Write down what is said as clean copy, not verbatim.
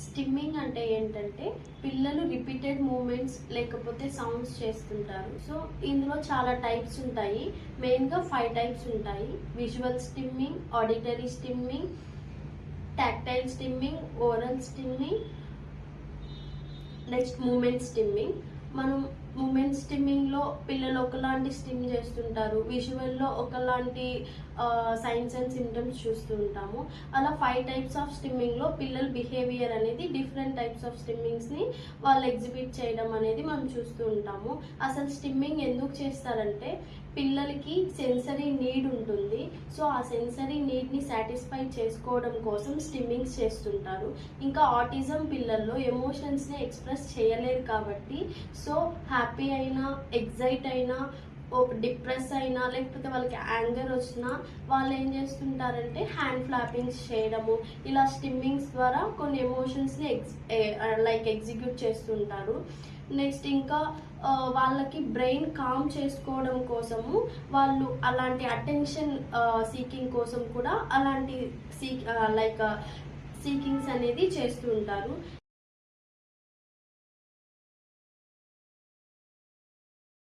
Streaming అంటే ఏంటంటే పిల్లలు రిపీటెడ్ మూమెంట్స్ లేకపోతే సౌండ్స్ చేస్తుంటారు. సో ఇందులో చాలా టైప్స్ ఉంటాయి. మెయిన్గా 5 టైప్స్ ఉంటాయి. Visual stimming, auditory stimming, tactile stimming, oral stimming, next movement stimming. మనం మూమెంట్ స్టిమ్మింగ్లో పిల్లలు ఒకలాంటి స్టిమ్ చేస్తుంటారు, విజువల్లో ఒకలాంటి సైన్స్ అండ్ సిమ్టమ్స్ చూస్తూ ఉంటాము. అలా 5 టైప్స్ ఆఫ్ స్టిమ్మింగ్లో పిల్లల బిహేవియర్ అనేది డిఫరెంట్ టైప్స్ ఆఫ్ స్టిమ్మింగ్స్ని వాళ్ళు ఎగ్జిబిట్ చేయడం అనేది మనం చూస్తూ ఉంటాము. అసలు స్టిమ్మింగ్ ఎందుకు చేస్తారంటే పిల్లలకి సెన్సరీ నీడ్ ఉంటుంది. సో ఆ సెన్సరీ నీడ్ని సాటిస్ఫై చేసుకోవడం కోసం స్టిమ్మింగ్స్ చేస్తుంటారు. ఇంకా ఆటిజం పిల్లల్లో ఎమోషన్స్ని ఎక్స్ప్రెస్ చేయలేరు కాబట్టి సో హ్యాపీ అయినా, ఎగ్జైట్ అయినా, డిప్రెస్ అయినా, లేకపోతే వాళ్ళకి యాంగర్ వచ్చినా వాళ్ళు ఏం చేస్తుంటారంటే హ్యాండ్ ఫ్లాపింగ్స్ చేయడము, ఇలా స్టిమ్మింగ్స్ ద్వారా కొన్ని ఎమోషన్స్ని ఎగ్జిక్యూట్ చేస్తుంటారు. నెక్స్ట్ ఇంకా వాళ్ళకి బ్రెయిన్ కామ్ చేసుకోవడం కోసము వాళ్ళు అలాంటి అటెన్షన్ సీకింగ్ కోసం కూడా అలాంటి సీకింగ్స్ అనేది చేస్తూ ఉంటారు.